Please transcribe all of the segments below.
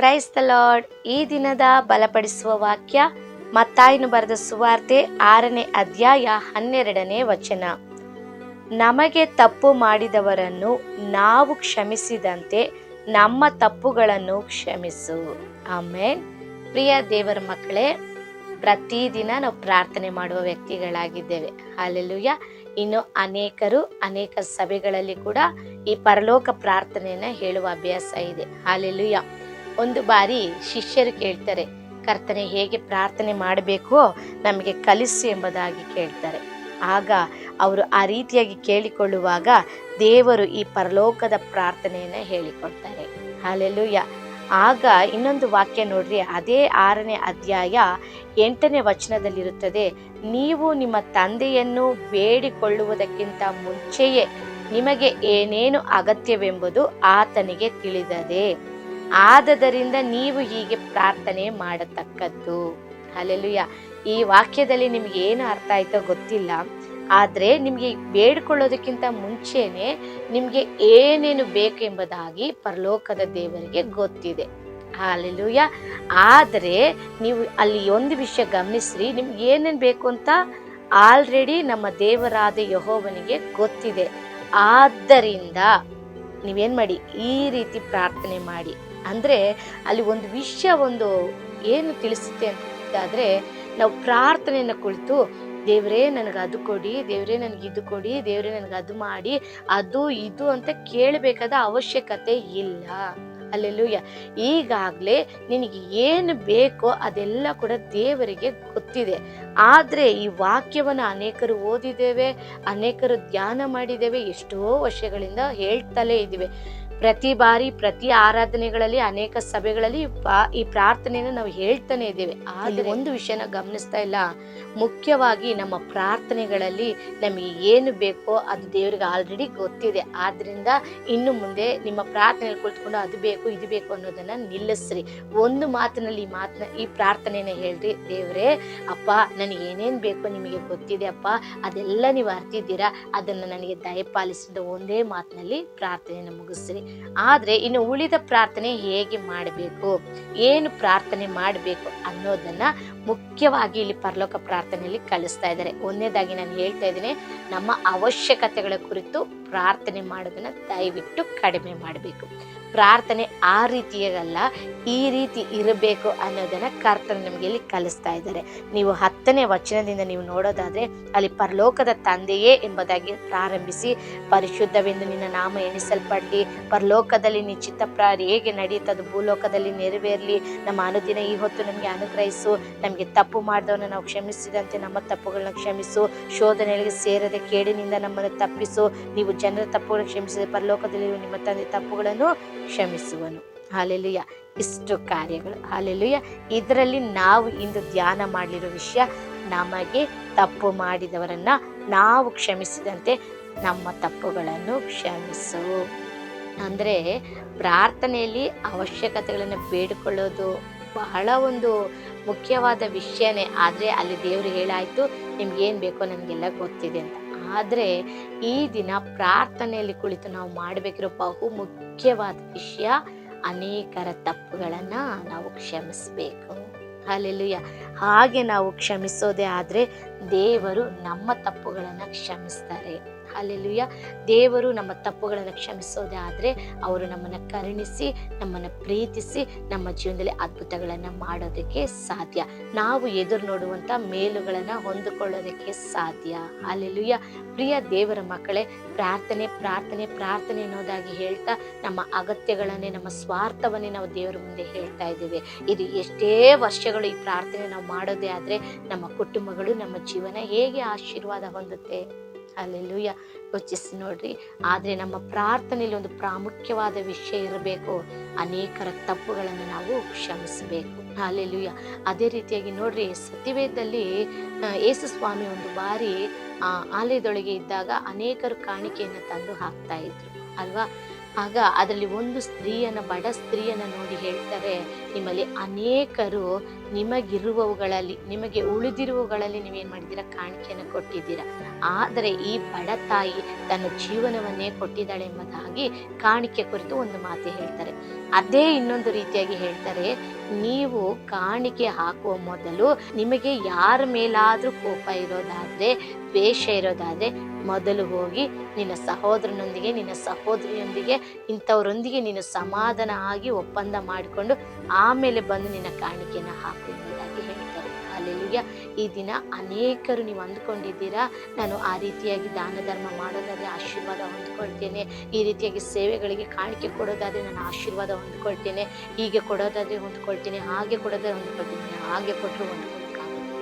Price the lord. ಈ ದಿನದ ಬಲಪಡಿಸುವ ವಾಕ್ಯ ಮತ್ತಾಯನು ಬರೆದ ಸುವಾರ್ತೆ 6ನೇ ಅಧ್ಯಾಯ 12ನೇ ವಚನ. ನಮಗೆ ತಪ್ಪು ಮಾಡಿದವರನ್ನು ನಾವು ಕ್ಷಮಿಸಿದಂತೆ ನಮ್ಮ ತಪ್ಪುಗಳನ್ನು ಕ್ಷಮಿಸು. ಆಮೇನ್. ಪ್ರಿಯ ದೇವರ ಮಕ್ಕಳೇ, ಪ್ರತಿದಿನ ನಾವು ಪ್ರಾರ್ಥನೆ ಮಾಡುವ ವ್ಯಕ್ತಿಗಳಾಗಿದ್ದೇವೆ. ಹಲ್ಲೆಲೂಯಾ. ಇನ್ನು ಅನೇಕ ಸಭೆಗಳಲ್ಲಿ ಕೂಡ ಈ ಪರಲೋಕ ಪ್ರಾರ್ಥನೆಯನ್ನ ಹೇಳುವ ಅಭ್ಯಾಸ ಇದೆ. ಹಲ್ಲೆಲೂಯಾ. ಒಂದು ಬಾರಿ ಶಿಷ್ಯರು ಕೇಳ್ತಾರೆ, ಕರ್ತನೆ ಹೇಗೆ ಪ್ರಾರ್ಥನೆ ಮಾಡಬೇಕು ನಮಗೆ ಕಲಿಸು ಎಂಬುದಾಗಿ ಕೇಳ್ತಾರೆ. ಆಗ ಅವರು ಆ ರೀತಿಯಾಗಿ ಕೇಳಿಕೊಳ್ಳುವಾಗ ದೇವರು ಈ ಪರಲೋಕದ ಪ್ರಾರ್ಥನೆಯನ್ನು ಹೇಳಿಕೊಡ್ತಾರೆ. ಹಲ್ಲೆಲೂಯಾ. ಆಗ ಇನ್ನೊಂದು ವಾಕ್ಯ ನೋಡ್ರಿ, ಅದೇ 6ನೇ ಅಧ್ಯಾಯ 8ನೇ ವಚನದಲ್ಲಿರುತ್ತದೆ, ನೀವು ನಿಮ್ಮ ತಂದೆಯನ್ನು ಬೇಡಿಕೊಳ್ಳುವುದಕ್ಕಿಂತ ಮುಂಚೆಯೇ ನಿಮಗೆ ಏನೇನು ಅಗತ್ಯವೆಂಬುದು ಆತನಿಗೆ ತಿಳಿದದೆ, ಆದದರಿಂದ ನೀವು ಹೀಗೆ ಪ್ರಾರ್ಥನೆ ಮಾಡತಕ್ಕದ್ದು. ಹಲ್ಲೆಲೂಯಾ. ಈ ವಾಕ್ಯದಲ್ಲಿ ನಿಮ್ಗೆ ಏನು ಅರ್ಥ ಆಯ್ತೋ ಗೊತ್ತಿಲ್ಲ, ಆದರೆ ನಿಮಗೆ ಬೇಡಿಕೊಳ್ಳೋದಕ್ಕಿಂತ ಮುಂಚೆನೆ ನಿಮಗೆ ಏನೇನು ಬೇಕೆಂಬುದಾಗಿ ಪರಲೋಕದ ದೇವರಿಗೆ ಗೊತ್ತಿದೆ. ಹಲ್ಲೆಲೂಯಾ. ಆದರೆ ನೀವು ಅಲ್ಲಿ ಒಂದು ವಿಷಯ ಗಮನಿಸ್ರಿ, ನಿಮ್ಗೆ ಏನೇನು ಬೇಕು ಅಂತ ಆಲ್ರೆಡಿ ನಮ್ಮ ದೇವರಾದ ಯೆಹೋವನಿಗೆ ಗೊತ್ತಿದೆ. ಆದ್ದರಿಂದ ನೀವೇನು ಮಾಡಿ, ಈ ರೀತಿ ಪ್ರಾರ್ಥನೆ ಮಾಡಿ. ಅಂದರೆ ಅಲ್ಲಿ ಒಂದು ವಿಷಯ ಏನು ತಿಳಿಸುತ್ತೆ ಅಂತಾದರೆ, ನಾವು ಪ್ರಾರ್ಥನೆಯನ್ನು ಕುಳಿತು ದೇವರೇ ನನಗೆ ಅದು ಕೊಡಿ, ದೇವರೇ ನನಗೆ ಇದು ಕೊಡಿ, ದೇವರೇ ನನಗೆ ಅದು ಮಾಡಿ, ಅದು ಇದು ಅಂತ ಕೇಳಬೇಕಾದ ಅವಶ್ಯಕತೆ ಇಲ್ಲ. ಹಲ್ಲೆಲೂಯಾ. ಈಗಾಗಲೇ ನಿನಗೆ ಏನು ಬೇಕೋ ಅದೆಲ್ಲ ಕೂಡ ದೇವರಿಗೆ ಗೊತ್ತಿದೆ. ಆದರೆ ಈ ವಾಕ್ಯವನ್ನು ಅನೇಕರು ಓದಿದ್ದೇವೆ, ಅನೇಕರು ಧ್ಯಾನ ಮಾಡಿದ್ದೇವೆ, ಎಷ್ಟೋ ವರ್ಷಗಳಿಂದ ಹೇಳ್ತಲೇ ಇದ್ದೀವಿ. ಪ್ರತಿ ಬಾರಿ ಪ್ರತಿ ಆರಾಧನೆಗಳಲ್ಲಿ ಅನೇಕ ಸಭೆಗಳಲ್ಲಿ ಈ ಪ್ರಾರ್ಥನೆಯನ್ನು ನಾವು ಹೇಳ್ತಾನೆ ಇದ್ದೇವೆ. ಆದರೆ ಒಂದು ವಿಷಯನ ಗಮನಿಸ್ತಾ ಇಲ್ಲ, ಮುಖ್ಯವಾಗಿ ನಮ್ಮ ಪ್ರಾರ್ಥನೆಗಳಲ್ಲಿ ನಮಗೆ ಏನು ಬೇಕೋ ಅದು ದೇವರಿಗೆ ಆಲ್ರೆಡಿ ಗೊತ್ತಿದೆ. ಆದ್ರಿಂದ ಇನ್ನು ಮುಂದೆ ನಿಮ್ಮ ಪ್ರಾರ್ಥನೆಯಲ್ಲಿ ಕುಳಿತುಕೊಂಡು ಅದು ಬೇಕು ಇದು ಬೇಕು ಅನ್ನೋದನ್ನ ನಿಲ್ಲಿಸ್ರಿ. ಒಂದು ಮಾತಿನಲ್ಲಿ ಈ ಪ್ರಾರ್ಥನೆಯನ್ನು ಹೇಳ್ರಿ, ದೇವರೇ ಅಪ್ಪ ನನಗೆ ಏನೇನು ಬೇಕೋ ನಿಮಗೆ ಗೊತ್ತಿದೆ ಅಪ್ಪ, ಅದೆಲ್ಲ ನೀವು ಅರ್ತಿದ್ದೀರಾ, ಅದನ್ನು ನನಗೆ ದಯಪಾಲಿಸಿದ ಒಂದೇ ಮಾತಿನಲ್ಲಿ ಪ್ರಾರ್ಥನೆಯನ್ನು ಮುಗಿಸ್ರಿ. ಆದರೆ ಇನ್ನು ಉಳಿದ ಪ್ರಾರ್ಥನೆ ಹೇಗೆ ಮಾಡಬೇಕು, ಏನು ಪ್ರಾರ್ಥನೆ ಮಾಡಬೇಕು ಅನ್ನೋದನ್ನ ಮುಖ್ಯವಾಗಿ ಇಲ್ಲಿ ಪರಲೋಕ ಪ್ರಾರ್ಥನೆಯಲ್ಲಿ ಕಲಿಸ್ತಾ ಇದ್ದಾರೆ. ಒಂದನೇದಾಗಿ ನಾನು ಹೇಳ್ತಾ ಇದ್ದೀನಿ, ನಮ್ಮ ಅವಶ್ಯಕತೆಗಳ ಕುರಿತು ಪ್ರಾರ್ಥನೆ ಮಾಡೋದನ್ನ ದಯವಿಟ್ಟು ಕಡಿಮೆ ಮಾಡಬೇಕು. ಪ್ರಾರ್ಥನೆ ಆ ರೀತಿಯಾಗಲ್ಲ, ಈ ರೀತಿ ಇರಬೇಕು ಅನ್ನೋದನ್ನ ಕರ್ತನ ನಮಗೆ ಇಲ್ಲಿ ಕಲಿಸ್ತಾ ಇದ್ದಾರೆ. ನೀವು 10ನೇ ವಚನದಿಂದ ನೀವು ನೋಡೋದಾದ್ರೆ, ಅಲ್ಲಿ ಪರಲೋಕದ ತಂದೆಯೇ ಎಂಬುದಾಗಿ ಪ್ರಾರಂಭಿಸಿ, ಪರಿಶುದ್ಧವೆಂದು ನಿನ್ನ ನಾಮ ಎಣಿಸಲ್ಪಡಲಿ, ಪರಲೋಕದಲ್ಲಿ ನಿನ್ನ ಚಿತ್ತಪ್ರಾಯ ಹೇಗೆ ನಡೆಯುತ್ತದು ಭೂಲೋಕದಲ್ಲಿ ನೆರವೇರಲಿ, ನಮ್ಮ ಅನುದಿನ ಈ ಹೊತ್ತು ನಮಗೆ ಅನುಗ್ರಹಿಸು, ನಮಗೆ ತಪ್ಪು ಮಾಡಿದವನ್ನ ನಾವು ಕ್ಷಮಿಸಿದಂತೆ ನಮ್ಮ ತಪ್ಪುಗಳನ್ನ ಕ್ಷಮಿಸು, ಶೋಧನೆಗಳಿಗೆ ಸೇರದೆ ಕೇಡಿನಿಂದ ನಮ್ಮನ್ನು ತಪ್ಪಿಸು, ನೀವು ಜನರ ತಪ್ಪುಗಳನ್ನು ಕ್ಷಮಿಸಿದ ಪರಲೋಕದಲ್ಲಿ ನಿಮ್ಮ ತಂದೆ ತಪ್ಪುಗಳನ್ನು ಕ್ಷಮಿಸುವನು. ಹಲ್ಲೆಲೂಯಾ. ಇಷ್ಟು ಕಾರ್ಯಗಳು. ಹಲ್ಲೆಲೂಯಾ. ಇದರಲ್ಲಿ ನಾವು ಇಂದು ಧ್ಯಾನ ಮಾಡಲಿರೋ ವಿಷಯ, ನಮಗೆ ತಪ್ಪು ಮಾಡಿದವರನ್ನ ನಾವು ಕ್ಷಮಿಸಿದಂತೆ ನಮ್ಮ ತಪ್ಪುಗಳನ್ನು ಕ್ಷಮಿಸು. ಅಂದರೆ ಪ್ರಾರ್ಥನೆಯಲ್ಲಿ ಅವಶ್ಯಕತೆಗಳನ್ನು ಬೇಡಿಕೊಳ್ಳೋದು ಬಹಳ ಒಂದು ಮುಖ್ಯವಾದ ವಿಷಯನೇ. ಆದರೆ ಅಲ್ಲಿ ದೇವರು ಹೇಳಾಯ್ತು, ನಿಮ್ಗೇನು ಬೇಕೋ ನನಗೆಲ್ಲ ಗೊತ್ತಿದೆ ಅಂತ. ಆದರೆ ಈ ದಿನ ಪ್ರಾರ್ಥನೆಯಲ್ಲಿ ಕುಳಿತು ನಾವು ಮಾಡಬೇಕಿರೋ ಬಹು ಮುಖ್ಯವಾದ ವಿಷಯ, ಅನೇಕರ ತಪ್ಪುಗಳನ್ನು ನಾವು ಕ್ಷಮಿಸಬೇಕು. ಹಲ್ಲೆಲೂಯಾ. ಹಾಗೆ ನಾವು ಕ್ಷಮಿಸೋದೇ ಆದರೆ ದೇವರು ನಮ್ಮ ತಪ್ಪುಗಳನ್ನು ಕ್ಷಮಿಸ್ತಾರೆ. ಹಲ್ಲೆಲೂಯಾ. ದೇವರು ನಮ್ಮ ತಪ್ಪುಗಳನ್ನು ಕ್ಷಮಿಸೋದೇ ಆದರೆ ಅವರು ನಮ್ಮನ್ನು ಕರುಣಿಸಿ, ನಮ್ಮನ್ನು ಪ್ರೀತಿಸಿ, ನಮ್ಮ ಜೀವನದಲ್ಲಿ ಅದ್ಭುತಗಳನ್ನು ಮಾಡೋದಕ್ಕೆ ಸಾಧ್ಯ. ನಾವು ಎದುರು ನೋಡುವಂಥ ಮೇಲುಗಳನ್ನು ಹೊಂದಿಕೊಳ್ಳೋದಕ್ಕೆ ಸಾಧ್ಯ. ಹಲ್ಲೆಲೂಯಾ. ಪ್ರಿಯ ದೇವರ ಮಕ್ಕಳೇ, ಪ್ರಾರ್ಥನೆ ಪ್ರಾರ್ಥನೆ ಪ್ರಾರ್ಥನೆ ಅನ್ನೋದಾಗಿ ಹೇಳ್ತಾ ನಮ್ಮ ಅಗತ್ಯಗಳನ್ನೇ, ನಮ್ಮ ಸ್ವಾರ್ಥವನ್ನೇ ನಾವು ದೇವರ ಮುಂದೆ ಹೇಳ್ತಾ ಇದ್ದೇವೆ. ಇದು ಎಷ್ಟೇ ವರ್ಷಗಳು ಈ ಪ್ರಾರ್ಥನೆ ನಾವು ಮಾಡೋದೇ ಆದರೆ ನಮ್ಮ ಕುಟುಂಬಗಳು, ನಮ್ಮ ಜೀವನ ಹೇಗೆ ಆಶೀರ್ವಾದ ಹೊಂದುತ್ತೆ. ಹಲ್ಲೆಲೂಯಾ. ಯೋಚಿಸಿ ನೋಡ್ರಿ. ಆದರೆ ನಮ್ಮ ಪ್ರಾರ್ಥನೆಯಲ್ಲಿ ಒಂದು ಪ್ರಾಮುಖ್ಯವಾದ ವಿಷಯ ಇರಬೇಕು, ಅನೇಕರ ತಪ್ಪುಗಳನ್ನು ನಾವು ಕ್ಷಮಿಸಬೇಕು. ಹಲ್ಲೆಲೂಯಾ. ಅದೇ ರೀತಿಯಾಗಿ ನೋಡ್ರಿ, ಸತ್ಯವೇದದಲ್ಲಿ ಯೇಸು ಸ್ವಾಮಿ ಒಂದು ಬಾರಿ ಆಲಯದೊಳಗೆ ಇದ್ದಾಗ ಅನೇಕರು ಕಾಣಿಕೆಯನ್ನು ತಂದು ಹಾಕ್ತಾ ಇದ್ರು ಅಲ್ವಾ. ಆಗ ಅದರಲ್ಲಿ ಒಂದು ಬಡ ಸ್ತ್ರೀಯನ್ನು ನೋಡಿ ಹೇಳ್ತಾರೆ, ನಿಮ್ಮಲ್ಲಿ ಅನೇಕರು ನಿಮಗೆ ಉಳಿದಿರುವವುಗಳಲ್ಲಿ ನೀವೇನು ಮಾಡಿದ್ದೀರಾ, ಕಾಣಿಕೆಯನ್ನು ಕೊಟ್ಟಿದ್ದೀರಾ. ಆದರೆ ಈ ಬಡ ತಾಯಿ ತನ್ನ ಜೀವನವನ್ನೇ ಕೊಟ್ಟಿದ್ದಾಳೆ ಎಂಬುದಾಗಿ ಕಾಣಿಕೆ ಕುರಿತು ಒಂದು ಮಾತು ಹೇಳ್ತಾರೆ. ಅದೇ ಇನ್ನೊಂದು ರೀತಿಯಾಗಿ ಹೇಳ್ತಾರೆ, ನೀವು ಕಾಣಿಕೆ ಹಾಕುವ ಮೊದಲು ನಿಮಗೆ ಯಾರ ಮೇಲಾದ್ರೂ ಕೋಪ ಇರೋದಾದ್ರೆ, ದ್ವೇಷ ಇರೋದಾದ್ರೆ, ಮೊದಲು ಹೋಗಿ ನಿನ್ನ ಸಹೋದರನೊಂದಿಗೆ, ನಿನ್ನ ಸಹೋದರಿಯೊಂದಿಗೆ, ಇಂಥವರೊಂದಿಗೆ ನೀನು ಸಮಾಧಾನ ಆಗಿ ಒಪ್ಪಂದ ಮಾಡಿಕೊಂಡು ಆಮೇಲೆ ಬಂದು ನಿನ್ನ ಕಾಣಿಕೆಯನ್ನು ಹಾಕು ಎಂಬುದಾಗಿ ಹೇಳ್ತಾರೆ. ಹಲ್ಲೆಲೂಯಾ. ಈ ದಿನ ಅನೇಕರು ನೀವು ಅಂದ್ಕೊಂಡಿದ್ದೀರಾ, ನಾನು ಆ ರೀತಿಯಾಗಿ ದಾನ ಧರ್ಮ ಮಾಡೋದಾದ್ರೆ ಆಶೀರ್ವಾದ ಹೊಂದ್ಕೊಳ್ತೇನೆ, ಈ ರೀತಿಯಾಗಿ ಸೇವೆಗಳಿಗೆ ಕಾಣಿಕೆ ಕೊಡೋದಾದ್ರೆ ನಾನು ಆಶೀರ್ವಾದ ಹೊಂದ್ಕೊಳ್ತೇನೆ, ಹೀಗೆ ಕೊಡೋದಾದ್ರೆ ಹೊಂದ್ಕೊಳ್ತೇನೆ, ಹಾಗೆ ಕೊಡೋದಾದ್ರೆ ಹೊಂದ್ಕೊಳ್ತೀನಿ. ಹಾಗೆ ಕೊಟ್ಟರು ಹೊಂದ್ಕೊಳ್ಳೋಕ್ಕಾಗುತ್ತೆ.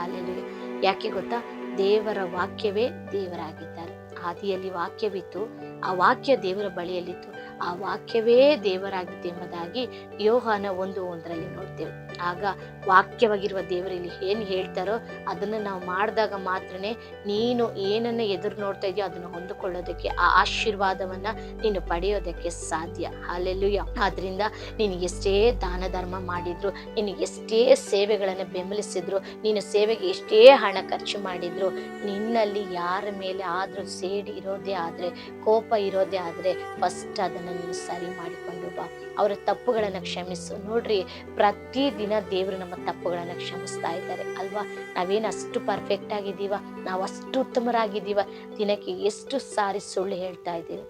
ಹಲ್ಲೆಲೂಯಾ. ಯಾಕೆ ಗೊತ್ತಾ? ದೇವರ ವಾಕ್ಯವೇ ದೇವರಾಗಿದ್ದಾರೆ. ಆದಿಯಲ್ಲಿ ವಾಕ್ಯವಿತ್ತು, ಆ ವಾಕ್ಯ ದೇವರ ಬಳಿಯಲ್ಲಿತ್ತು, ಆ ವಾಕ್ಯವೇ ದೇವರಾಗಿತ್ತು ಎಂಬುದಾಗಿ ಯೋಹಾನ 1:1 ನೋಡ್ತೇವೆ. ಆಗ ವಾಕ್ಯವಾಗಿರುವ ದೇವರಲ್ಲಿ ಏನು ಹೇಳ್ತಾರೋ ಅದನ್ನು ನಾವು ಮಾಡಿದಾಗ ಮಾತ್ರನೇ ನೀನು ಏನನ್ನ ಎದುರು ನೋಡ್ತಾ ಇದೆಯೋ ಅದನ್ನು ಹೊಂದಿಕೊಳ್ಳೋದಕ್ಕೆ, ಆ ಆಶೀರ್ವಾದವನ್ನ ನೀನು ಪಡೆಯೋದಕ್ಕೆ ಸಾಧ್ಯ. ಹಲ್ಲೆಲೂಯಾ. ಆದ್ರಿಂದ ನೀನು ಎಷ್ಟೇ ದಾನ ಧರ್ಮ ಮಾಡಿದ್ರು, ನೀನು ಎಷ್ಟೇ ಸೇವೆಗಳನ್ನು ಬೆಂಬಲಿಸಿದ್ರು, ನೀನು ಸೇವೆಗೆ ಎಷ್ಟೇ ಹಣ ಖರ್ಚು ಮಾಡಿದ್ರು, ನಿನ್ನಲ್ಲಿ ಯಾರ ಮೇಲೆ ಆದ್ರೂ ಸೇಡಿ ಇರೋದೇ ಆದ್ರೆ, ಕೋಪ ಇರೋದೇ ಆದ್ರೆ, ಫಸ್ಟ್ ಅದನ್ನು ನೀನು ಸರಿ ಮಾಡಿಕೊಂಡು ಬಾ. ಅವರ ತಪ್ಪುಗಳನ್ನು ಕ್ಷಮಿಸು. ನೋಡ್ರಿ, ಪ್ರತಿದಿನ ದೇವರು ನಮ್ಮ ತಪ್ಪುಗಳನ್ನು ಕ್ಷಮಿಸ್ತಾ ಇದ್ದಾರೆ ಅಲ್ವಾ? ನಾವೇನು ಅಷ್ಟು ಪರ್ಫೆಕ್ಟ್ ಆಗಿದ್ದೀವ? ನಾವು ಅಷ್ಟು ಉತ್ತಮರಾಗಿದ್ದೀವ? ದಿನಕ್ಕೆ ಎಷ್ಟು ಸಾರಿ ಸುಳ್ಳು ಹೇಳ್ತಾ ಇದ್ದೀವಿ?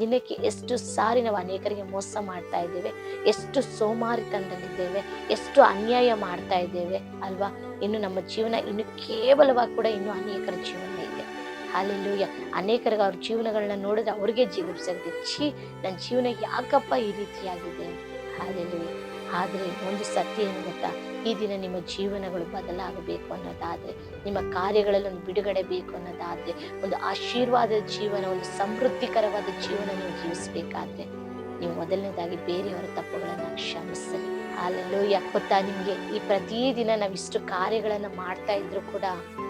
ದಿನಕ್ಕೆ ಎಷ್ಟು ಸಾರಿ ನಾವು ಅನೇಕರಿಗೆ ಮೋಸ ಮಾಡ್ತಾ ಇದ್ದೇವೆ? ಎಷ್ಟು ಸೋಮಾರಿತನದಲ್ಲಿದ್ದೇವೆ? ಎಷ್ಟು ಅನ್ಯಾಯ ಮಾಡ್ತಾ ಇದ್ದೇವೆ ಅಲ್ವಾ? ಇನ್ನು ನಮ್ಮ ಜೀವನ ಇನ್ನು ಕೇವಲವಾಗಿ ಕೂಡ ಇನ್ನೂ ಅನೇಕರ ಜೀವನ ಇದೆ. ಹಲ್ಲೆಲೂಯಾ. ಅನೇಕರಿಗೆ ಅವ್ರ ಜೀವನಗಳನ್ನ ನೋಡಿದ್ರೆ ಅವ್ರಿಗೆ ಜಿಗುಪ್ಸೆ, ಛೀ, ನನ್ನ ಜೀವನ ಯಾಕಪ್ಪ ಈ ರೀತಿಯಾಗಿದೆ. ಹಲ್ಲೆಲೂಯಾ. ಆದರೆ ಒಂದು ಸತ್ಯ ಏನು ಗೊತ್ತಾ? ಈ ದಿನ ನಿಮ್ಮ ಜೀವನಗಳು ಬದಲಾಗಬೇಕು ಅನ್ನೋದಾದ್ರೆ, ನಿಮ್ಮ ಕಾರ್ಯಗಳಲ್ಲಿ ಒಂದು ಬಿಡುಗಡೆ ಬೇಕು ಅನ್ನೋದಾದ್ರೆ, ಒಂದು ಆಶೀರ್ವಾದದ ಜೀವನ, ಒಂದು ಸಮೃದ್ಧಿಕರವಾದ ಜೀವನ ನೀವು ಜೀವಿಸಬೇಕಾದ್ರೆ, ನೀವು ಮೊದಲನೇದಾಗಿ ಬೇರೆಯವರ ತಪ್ಪುಗಳನ್ನು ಕ್ಷಮಿಸಲಿ. ಹಲ್ಲೆಲೂಯಾ. ಗೊತ್ತಾ ನಿಮಗೆ, ಈ ಪ್ರತಿದಿನ ನಾವಿಷ್ಟು ಕಾರ್ಯಗಳನ್ನು ಮಾಡ್ತಾ ಇದ್ರು ಕೂಡ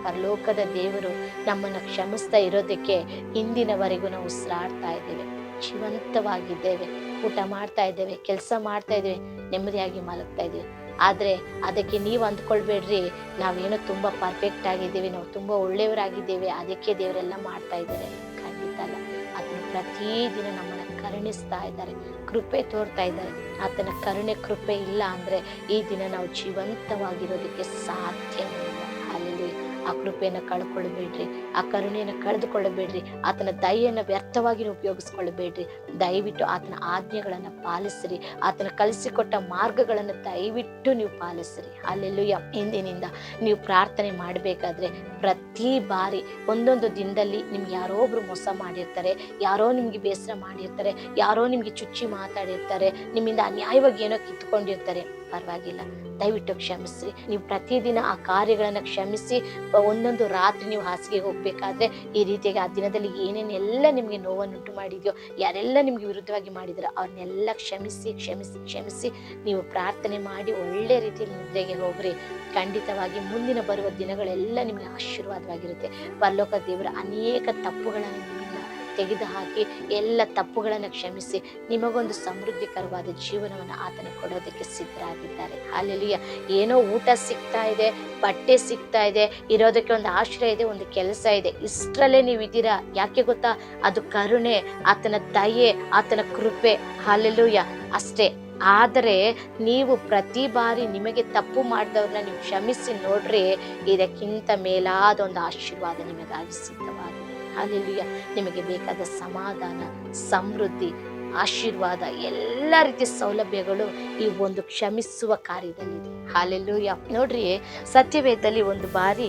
ಪರಲೋಕದ ದೇವರು ನಮ್ಮನ್ನು ಕ್ಷಮಿಸ್ತಾ ಇರೋದಕ್ಕೆ ಇಂದಿನವರೆಗೂ ನಾವು ಉಸಿರಾಡ್ತಾ ಇದ್ದೇವೆ, ಜೀವಂತವಾಗಿದ್ದೇವೆ, ಊಟ ಮಾಡ್ತಾ ಇದ್ದೇವೆ, ಕೆಲಸ ಮಾಡ್ತಾ ಇದ್ದೇವೆ, ನೆಮ್ಮದಿಯಾಗಿ ಮಲಗ್ತಾ ಇದ್ದೇವೆ. ಆದರೆ ಅದಕ್ಕೆ ನೀವು ಅಂದ್ಕೊಳ್ಬೇಡ್ರಿ ನಾವೇನೋ ತುಂಬ ಪರ್ಫೆಕ್ಟ್ ಆಗಿದ್ದೇವೆ, ನಾವು ತುಂಬ ಒಳ್ಳೆಯವರಾಗಿದ್ದೇವೆ, ಅದಕ್ಕೆ ದೇವರೆಲ್ಲ ಮಾಡ್ತಾ ಇದ್ದಾರೆ. ಖಂಡಿತ ಅಲ್ಲ. ಅದನ್ನು ಪ್ರತಿದಿನ ನಮ್ಮನ್ನು ಕರುಣಿಸ್ತಾ ಇದ್ದಾರೆ, ಕೃಪೆ ತೋರ್ತಾ ಇದ್ದಾರೆ. ಆತನ ಕರುಣೆ ಕೃಪೆ ಇಲ್ಲ ಅಂದರೆ ಈ ದಿನ ನಾವು ಜೀವಂತವಾಗಿರೋದಕ್ಕೆ ಸಾಧ್ಯವೇ ಇಲ್ಲ. ಹಲ್ಲೆಲೂಯಾ. ಆ ಕೃಪೆಯನ್ನು ಕಳ್ಕೊಳ್ಬೇಡ್ರಿ, ಆ ಕರುಣೆಯನ್ನು ಕಳೆದುಕೊಳ್ಳಬೇಡ್ರಿ, ಆತನ ದಯೆಯನ್ನು ವ್ಯರ್ಥವಾಗಿ ಉಪಯೋಗಿಸ್ಕೊಳ್ಬೇಡ್ರಿ. ದಯವಿಟ್ಟು ಆತನ ಆಜ್ಞೆಗಳನ್ನು ಪಾಲಿಸ್ರಿ, ಆತನ ಕಲಿಸಿಕೊಟ್ಟ ಮಾರ್ಗಗಳನ್ನು ದಯವಿಟ್ಟು ನೀವು ಪಾಲಿಸ್ರಿ. ಹಲ್ಲೆಲೂಯಾ. ಇಂದಿನಿಂದ ನೀವು ಪ್ರಾರ್ಥನೆ ಮಾಡಬೇಕಾದ್ರೆ ಪ್ರತಿ ಬಾರಿ ಒಂದೊಂದು ದಿನದಲ್ಲಿ ನಿಮ್ಗೆ ಯಾರೋ ಒಬ್ರು ಮೋಸ ಮಾಡಿರ್ತಾರೆ, ಯಾರೋ ನಿಮ್ಗೆ ಬೇಸರ ಮಾಡಿರ್ತಾರೆ, ಯಾರೋ ನಿಮ್ಗೆ ಚುಚ್ಚಿ ಮಾತಾಡಿರ್ತಾರೆ, ನಿಮ್ಮಿಂದ ಅನ್ಯಾಯವಾಗಿ ಏನೋ ಕಿತ್ಕೊಂಡಿರ್ತಾರೆ. ಪರವಾಗಿಲ್ಲ, ದಯವಿಟ್ಟು ಕ್ಷಮಿಸ್ರಿ. ನೀವು ಪ್ರತಿದಿನ ಆ ಕಾರ್ಯಗಳನ್ನು ಕ್ಷಮಿಸಿ ಒಂದೊಂದು ರಾತ್ರಿ ನೀವು ಹಾಸಿಗೆಗೆ ಹೋಗ್ಬೇಕಾದ್ರೆ ಈ ರೀತಿಯಾಗಿ ಆ ದಿನದಲ್ಲಿ ಏನೇನೆಲ್ಲ ನಿಮಗೆ ನೋವನ್ನುಂಟು ಮಾಡಿದೆಯೋ, ಯಾರೆಲ್ಲ ನಿಮ್ಗೆ ವಿರುದ್ಧವಾಗಿ ಮಾಡಿದಾರೋ ಅವ್ರನ್ನೆಲ್ಲ ಕ್ಷಮಿಸಿ ಕ್ಷಮಿಸಿ ಕ್ಷಮಿಸಿ ನೀವು ಪ್ರಾರ್ಥನೆ ಮಾಡಿ ಒಳ್ಳೆ ರೀತಿಯಲ್ಲಿ ನಿದ್ರೆಗೆ ಹೋಗ್ರಿ. ಖಂಡಿತವಾಗಿ ಮುಂದಿನ ಬರುವ ದಿನಗಳೆಲ್ಲ ನಿಮಗೆ ಆಶೀರ್ವಾದವಾಗಿರುತ್ತೆ. ಪರಲೋಕ ದೇವರ ಅನೇಕ ತಪ್ಪುಗಳನ್ನು ನಿಮ್ಮಿಂದ ತೆಗೆದುಹಾಕಿ ಎಲ್ಲ ತಪ್ಪುಗಳನ್ನು ಕ್ಷಮಿಸಿ ನಿಮಗೊಂದು ಸಮೃದ್ಧಿಕರವಾದ ಜೀವನವನ್ನು ಆತನ ಕೊಡೋದಕ್ಕೆ ಸಿದ್ಧರಾಗಿದ್ದಾರೆ. ಹಲ್ಲೆಲೂಯಾ. ಏನೋ ಊಟ ಸಿಗ್ತಾ ಇದೆ, ಬಟ್ಟೆ ಸಿಗ್ತಾ ಇದೆ, ಇರೋದಕ್ಕೆ ಒಂದು ಆಶ್ರಯ ಇದೆ, ಒಂದು ಕೆಲಸ ಇದೆ, ಇಷ್ಟರಲ್ಲೇ ನೀವು ಇದ್ದೀರಾ. ಯಾಕೆ ಗೊತ್ತಾ? ಅದು ಕರುಣೆ, ಆತನ ದಯೆ, ಆತನ ಕೃಪೆ. ಹಲ್ಲೆಲೂಯಾ. ಅಷ್ಟೇ. ಆದರೆ ನೀವು ಪ್ರತಿ ಬಾರಿ ನಿಮಗೆ ತಪ್ಪು ಮಾಡಿದವ್ರನ್ನ ನೀವು ಕ್ಷಮಿಸಿ ನೋಡ್ರಿ, ಇದಕ್ಕಿಂತ ಮೇಲಾದ ಒಂದು ಆಶೀರ್ವಾದ ನಿಮಗಾಗಿ ಸಿದ್ಧವಾಗಿದೆ. ಹಲ್ಲೆಲೂಯಾ. ನಿಮಗೆ ಬೇಕಾದ ಸಮಾಧಾನ, ಸಮೃದ್ಧಿ, ಆಶೀರ್ವಾದ, ಎಲ್ಲ ರೀತಿಯ ಸೌಲಭ್ಯಗಳು ಈ ಒಂದು ಕ್ಷಮಿಸುವ ಕಾರ್ಯದಲ್ಲಿದೆ. ಹಲ್ಲೆಲೂಯಾ. ನೋಡ್ರಿ, ಸತ್ಯವೇದದಲ್ಲಿ ಒಂದು ಬಾರಿ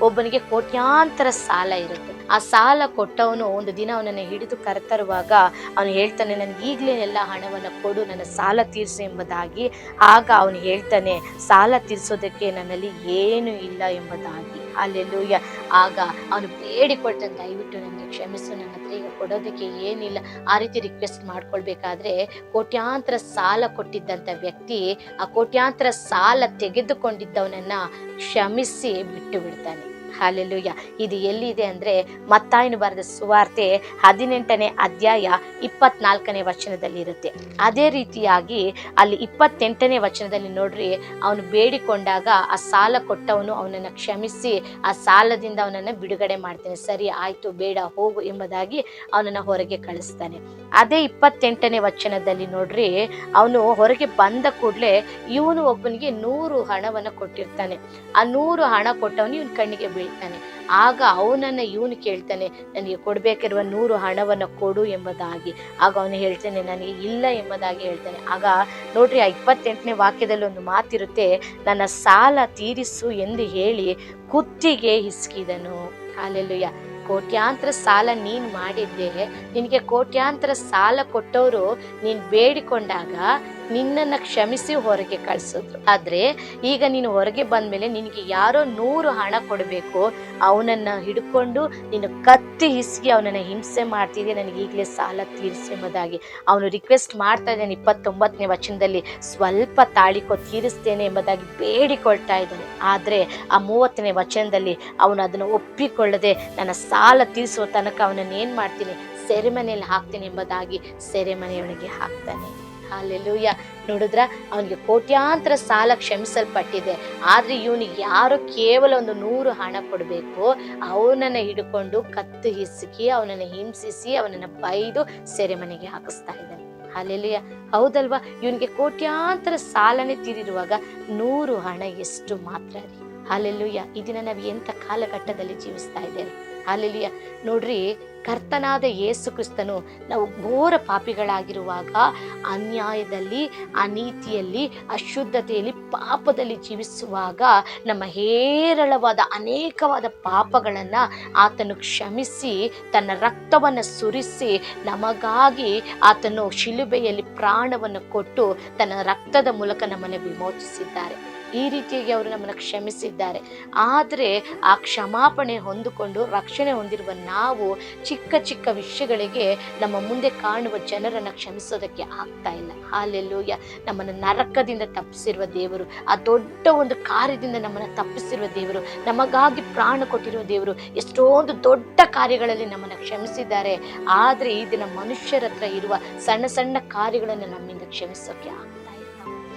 ಒಬ್ಬನಿಗೆ ಕೋಟ್ಯಾಂತರ ಸಾಲ ಇರುತ್ತೆ. ಆ ಸಾಲ ಕೊಟ್ಟವನು ಒಂದು ದಿನ ಅವನನ್ನು ಹಿಡಿದು ಕರೆತರುವಾಗ ಅವನು ಹೇಳ್ತಾನೆ, ನನಗೆ ಈಗಲೇ ಎಲ್ಲ ಹಣವನ್ನು ಕೊಡು, ನನ್ನ ಸಾಲ ತೀರಿಸು ಎಂಬುದಾಗಿ. ಆಗ ಅವನು ಹೇಳ್ತಾನೆ, ಸಾಲ ತೀರಿಸೋದಕ್ಕೆ ನನ್ನಲ್ಲಿ ಏನು ಇಲ್ಲ ಎಂಬುದಾಗಿ. ಹಲ್ಲೆಲೂಯಾ. ಆಗ ಅವನು ಬೇಡಿಕೊಳ್ತಾನೆ, ದಯವಿಟ್ಟು ನನಗೆ ಕ್ಷಮಿಸು, ನನ್ನ ಹತ್ರ ಈಗ ಕೊಡೋದಕ್ಕೆ ಏನಿಲ್ಲ. ಆ ರೀತಿ ರಿಕ್ವೆಸ್ಟ್ ಮಾಡ್ಕೊಳ್ಬೇಕಾದ್ರೆ ಕೋಟ್ಯಾಂತರ ಸಾಲ ಕೊಟ್ಟಿದ್ದಂಥ ವ್ಯಕ್ತಿ ಆ ಕೋಟ್ಯಾಂತರ ಸಾಲ ತೆಗೆದುಕೊಂಡಿದ್ದವನನ್ನ ಕ್ಷಮಿಸಿ ಬಿಟ್ಟು ಬಿಡ್ತಾನೆ. ಹಾಲೆಲೂಯ. ಇದು ಎಲ್ಲಿದೆ ಅಂದ್ರೆ ಮತ್ತಾಯನು ಬರೆದ ಸುವಾರ್ತೆ 18ನೇ ಅಧ್ಯಾಯ 24ನೇ ವಚನದಲ್ಲಿ ಇರುತ್ತೆ. ಅದೇ ರೀತಿಯಾಗಿ ಅಲ್ಲಿ 28ನೇ ವಚನದಲ್ಲಿ ನೋಡ್ರಿ, ಅವನು ಬೇಡಿಕೊಂಡಾಗ ಆ ಸಾಲ ಕೊಟ್ಟವನು ಅವನನ್ನ ಕ್ಷಮಿಸಿ ಆ ಸಾಲದಿಂದ ಅವನನ್ನ ಬಿಡುಗಡೆ ಮಾಡ್ತಾನೆ. ಸರಿ ಆಯ್ತು, ಬೇಡ ಹೋಗು ಎಂಬುದಾಗಿ ಅವನನ್ನ ಹೊರಗೆ ಕಳಿಸ್ತಾನೆ. ಅದೇ 28ನೇ ವಚನದಲ್ಲಿ ನೋಡ್ರಿ, ಅವನು ಹೊರಗೆ ಬಂದ ಕೂಡಲೇ ಇವನು ಒಬ್ಬನಿಗೆ 100 ಹಣವನ್ನ ಕೊಟ್ಟಿರ್ತಾನೆ. ಆ 100 ಹಣ ಕೊಟ್ಟವನು ಇವನ್ ಕಣ್ಣಿಗೆ ಬೀಳ್ತಾನೆ. ಆಗ ಅವನನ್ನ ಇವನು ಕೇಳ್ತಾನೆ, ನನಗೆ ಕೊಡ್ಬೇಕಿರುವ 100 ಹಣವನ್ನ ಕೊಡು ಎಂಬುದಾಗಿ. ಆಗ ಅವನು ಹೇಳ್ತಾನೆ, ನನಗೆ ಇಲ್ಲ ಎಂಬುದಾಗಿ ಹೇಳ್ತಾನೆ. ಆಗ ನೋಡ್ರಿ, ಆ 28ನೇ ವಾಕ್ಯದಲ್ಲಿ ಒಂದು ಮಾತಿರುತ್ತೆ, ನನ್ನ ಸಾಲ ತೀರಿಸು ಎಂದು ಹೇಳಿ ಕುತ್ತಿಗೆ ಹಿಸ್ಕಿದನು. ಹಾಲೆಲೂಯ. ಕೋಟ್ಯಾಂತರ ಸಾಲ ನೀನ್ ಮಾಡಿದ್ದೆ, ನಿನಗೆ ಕೋಟ್ಯಾಂತರ ಸಾಲ ಕೊಟ್ಟವರು ನೀನ್ ಬೇಡಿಕೊಂಡಾಗ ನಿನ್ನನ್ನು ಕ್ಷಮಿಸಿ ಹೊರಗೆ ಕಳಿಸಿದ್ರು. ಆದ್ರೆ ಈಗ ನೀನು ಹೊರಗೆ ಬಂದ್ಮೇಲೆ ನಿನಗೆ ಯಾರೋ 100 ಹಣ ಕೊಡಬೇಕು, ಅವನನ್ನ ಹಿಡ್ಕೊಂಡು ನೀನು ಕತ್ತಿ ಹಿಸ್ಗಿ ಅವನನ್ನ ಹಿಂಸೆ ಮಾಡ್ತಿದ್ದೆ, ನನಗೆ ಈಗಲೇ ಸಾಲ ತೀರಿಸಿ ಎಂಬುದಾಗಿ ಅವನು ರಿಕ್ವೆಸ್ಟ್ ಮಾಡ್ತಾ ಇದ್ದಾನೆ. 29ನೇ ವಚನದಲ್ಲಿ ಸ್ವಲ್ಪ ತಾಳಿಕೋ ತೀರಿಸ್ತೇನೆ ಎಂಬುದಾಗಿ ಬೇಡಿಕೊಳ್ತಾ ಇದ್ದಾನೆ. ಆದ್ರೆ ಆ 30ನೇ ವಚನದಲ್ಲಿ ಅವನು ಅದನ್ನು ಒಪ್ಪಿಕೊಳ್ಳದೆ ನನ್ನ ಸಾಲ ತೀರಿಸುವ ತನಕ ಅವನನ್ನು ಏನ್ ಮಾಡ್ತೀನಿ, ಸೆರೆಮನೆಯಲ್ಲಿ ಹಾಕ್ತೀನಿ ಎಂಬುದಾಗಿ ಸೆರೆಮನೆಯೊಳಗೆ ಹಾಕ್ತಾನೆ. ಹಾಲೆಲೂಯ. ನೋಡಿದ್ರ, ಅವನಿಗೆ ಕೋಟ್ಯಾಂತರ ಸಾಲ ಕ್ಷಮಿಸಲ್ಪಟ್ಟಿದೆ. ಆದ್ರೆ ಇವನಿಗೆ ಯಾರೋ ಕೇವಲ ಒಂದು 100 ಹಣ ಕೊಡಬೇಕು, ಅವನನ್ನ ಹಿಡ್ಕೊಂಡು ಕತ್ತು ಹಿಸುಕಿ ಅವನನ್ನ ಹಿಂಸಿಸಿ ಅವನನ್ನ ಬೈದು ಸೆರೆಮನೆಗೆ ಹಾಕಿಸ್ತಾ ಇದ್ದಾನೆ. ಹಾಲೆಲೂಯ. ಹೌದಲ್ವಾ? ಇವನಿಗೆ ಕೋಟ್ಯಾಂತರ ಸಾಲನೆ ತೀರಿರುವಾಗ 100 ಹಣ ಎಷ್ಟು ಮಾತ್ರ ರೀ. ಹಾಲೆಲೂಯ. ಇದನ್ನ ನಾವು ಎಂಥ ಕಾಲಘಟ್ಟದಲ್ಲಿ ಜೀವಿಸ್ತಾ ಇದ್ದೇವೆ. ಹಾಲೆಲೂಯ. ನೋಡ್ರಿ, ಕರ್ತನಾದ ಯೇಸು ಕ್ರಿಸ್ತನು ನಾವು ಘೋರ ಪಾಪಿಗಳಾಗಿರುವಾಗ ಅನ್ಯಾಯದಲ್ಲಿ, ಅನೀತಿಯಲ್ಲಿ, ಅಶುದ್ಧತೆಯಲ್ಲಿ, ಪಾಪದಲ್ಲಿ ಜೀವಿಸುವಾಗ ನಮ್ಮ ಹೇರಳವಾದ ಅನೇಕವಾದ ಪಾಪಗಳನ್ನ ಆತನು ಕ್ಷಮಿಸಿ ತನ್ನ ರಕ್ತವನ್ನು ಸುರಿಸಿ ನಮಗಾಗಿ ಆತನು ಶಿಲುಬೆಯಲ್ಲಿ ಪ್ರಾಣವನ್ನು ಕೊಟ್ಟು ತನ್ನ ರಕ್ತದ ಮೂಲಕ ನಮ್ಮನ್ನು ವಿಮೋಚಿಸಿದ್ದಾರೆ. ಈ ರೀತಿಯಾಗಿ ಅವರು ನಮ್ಮನ್ನು ಕ್ಷಮಿಸಿದ್ದಾರೆ. ಆದರೆ ಆ ಕ್ಷಮಾಪಣೆ ಹೊಂದಿಕೊಂಡು ರಕ್ಷಣೆ ಹೊಂದಿರುವ ನಾವು ಚಿಕ್ಕ ಚಿಕ್ಕ ವಿಷಯಗಳಿಗೆ ನಮ್ಮ ಮುಂದೆ ಕಾಣುವ ಜನರನ್ನು ಕ್ಷಮಿಸೋದಕ್ಕೆ ಆಗ್ತಾ ಇಲ್ಲ. ಹಾಲೆಲೂಯ. ನಮ್ಮನ್ನು ನರಕದಿಂದ ತಪ್ಪಿಸಿರುವ ದೇವರು, ಆ ದೊಡ್ಡ ಒಂದು ಕಾರ್ಯದಿಂದ ನಮ್ಮನ್ನು ತಪ್ಪಿಸಿರುವ ದೇವರು, ನಮಗಾಗಿ ಪ್ರಾಣ ಕೊಟ್ಟಿರುವ ದೇವರು ಎಷ್ಟೊಂದು ದೊಡ್ಡ ಕಾರ್ಯಗಳಲ್ಲಿ ನಮ್ಮನ್ನು ಕ್ಷಮಿಸಿದ್ದಾರೆ. ಆದರೆ ಈ ದಿನ ಮನುಷ್ಯರ ಹತ್ರ ಇರುವ ಸಣ್ಣ ಸಣ್ಣ ಕಾರ್ಯಗಳನ್ನು ನಮ್ಮಿಂದ ಕ್ಷಮಿಸೋಕೆ ಆಗ್ತಾ ಇಲ್ಲ.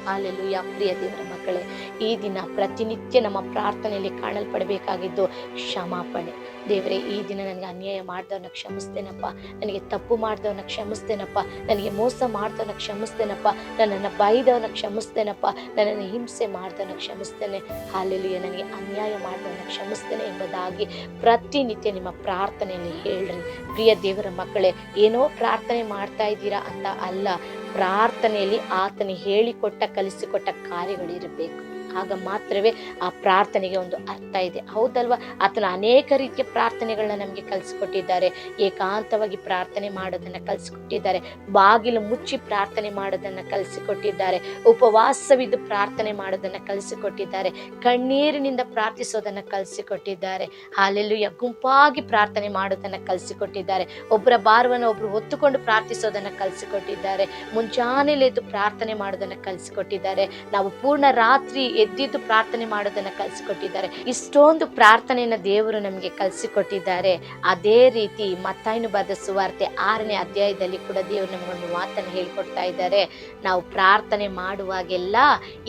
ಹಾಲೆಲೂಯ. ಪ್ರಿಯ ದೇವರ ಮಕ್ಕಳೇ, ಈ ದಿನ ಪ್ರತಿನಿತ್ಯ ನಮ್ಮ ಪ್ರಾರ್ಥನೆಯಲ್ಲಿ ಕಾಣಲ್ಪಡಬೇಕಾಗಿದ್ದು ಕ್ಷಮಾಪಣೆ. ದೇವರೇ, ಈ ದಿನ ನನಗೆ ಅನ್ಯಾಯ ಮಾಡಿದವ್ರನ್ನ ಕ್ಷಮಿಸ್ತೇನಪ್ಪ, ನನಗೆ ತಪ್ಪು ಮಾಡಿದವ್ರನ್ನ ಕ್ಷಮಿಸ್ತೇನಪ್ಪ, ನನಗೆ ಮೋಸ ಮಾಡಿದವ್ರನ್ನ ಕ್ಷಮಿಸ್ತೇನಪ್ಪ, ನನ್ನನ್ನು ಬೈದವ್ರನ್ನ ಕ್ಷಮಿಸ್ತೇನಪ್ಪ, ನನ್ನನ್ನು ಹಿಂಸೆ ಮಾಡಿದವ್ರನ್ನ ಕ್ಷಮಿಸ್ತೇನೆ. ಹಾಲೆಲೂಯ. ನನಗೆ ಅನ್ಯಾಯ ಮಾಡಿದವ್ರನ್ನ ಕ್ಷಮಿಸ್ತೇನೆ ಎಂಬುದಾಗಿ ಪ್ರತಿನಿತ್ಯ ನಿಮ್ಮ ಪ್ರಾರ್ಥನೆಯಲ್ಲಿ ಹೇಳ್ರಿ. ಪ್ರಿಯ ದೇವರ ಮಕ್ಕಳೇ, ಏನೋ ಪ್ರಾರ್ಥನೆ ಮಾಡ್ತಾ ಇದ್ದೀರಾ ಅಂತ ಅಲ್ಲ, ಪ್ರಾರ್ಥನೆಯಲ್ಲಿ ಆತನು ಹೇಳಿಕೊಟ್ಟ ಕಲಿಸಿಕೊಟ್ಟ ಕಾರ್ಯಗಳಿರಬೇಕು. ಆಗ ಮಾತ್ರವೇ ಆ ಪ್ರಾರ್ಥನೆಗೆ ಒಂದು ಅರ್ಥ ಇದೆ. ಹೌದಲ್ವಾ? ಆತನ ಅನೇಕ ರೀತಿಯ ಪ್ರಾರ್ಥನೆಗಳನ್ನ ನಮಗೆ ಕಲಿಸಿಕೊಟ್ಟಿದ್ದಾರೆ. ಏಕಾಂತವಾಗಿ ಪ್ರಾರ್ಥನೆ ಮಾಡೋದನ್ನ ಕಲಿಸಿಕೊಟ್ಟಿದ್ದಾರೆ. ಬಾಗಿಲು ಮುಚ್ಚಿ ಪ್ರಾರ್ಥನೆ ಮಾಡೋದನ್ನ ಕಲಿಸಿಕೊಟ್ಟಿದ್ದಾರೆ. ಉಪವಾಸವಿದ್ದು ಪ್ರಾರ್ಥನೆ ಮಾಡೋದನ್ನ ಕಲಿಸಿಕೊಟ್ಟಿದ್ದಾರೆ. ಕಣ್ಣೀರಿನಿಂದ ಪ್ರಾರ್ಥಿಸೋದನ್ನ ಕಲಿಸಿಕೊಟ್ಟಿದ್ದಾರೆ. ಹಾಲೆಲೂಯ. ಗುಂಪಾಗಿ ಪ್ರಾರ್ಥನೆ ಮಾಡೋದನ್ನ ಕಲಿಸಿಕೊಟ್ಟಿದ್ದಾರೆ. ಒಬ್ಬರ ಭಾರವನ್ನು ಒಬ್ರು ಹೊತ್ತುಕೊಂಡು ಪ್ರಾರ್ಥಿಸೋದನ್ನ ಕಲಿಸಿಕೊಟ್ಟಿದ್ದಾರೆ. ಮುಂಚಾನೆಲೆ ಎದ್ದು ಪ್ರಾರ್ಥನೆ ಮಾಡೋದನ್ನ ಕಲಿಸಿಕೊಟ್ಟಿದ್ದಾರೆ. ನಾವು ಪೂರ್ಣ ರಾತ್ರಿ ಎದ್ದಿದ್ದು ಪ್ರಾರ್ಥನೆ ಮಾಡೋದನ್ನ ಕಲಿಸಿಕೊಟ್ಟಿದ್ದಾರೆ. ಇಷ್ಟೊಂದು ಪ್ರಾರ್ಥನೆಯನ್ನ ದೇವರು ನಮಗೆ ಕಲಿಸಿಕೊಟ್ಟಿದ್ದಾರೆ. ಅದೇ ರೀತಿ ಮತ್ತಾಯನು ಬರೆದ ಸುವಾರ್ತೆ 6ನೇ ಅಧ್ಯಾಯದಲ್ಲಿ ಕೂಡ ದೇವರು ನಮಗೊಂದು ಮಾತನ್ನು ಹೇಳ್ಕೊಡ್ತಾ ಇದ್ದಾರೆ. ನಾವು ಪ್ರಾರ್ಥನೆ ಮಾಡುವಾಗೆಲ್ಲ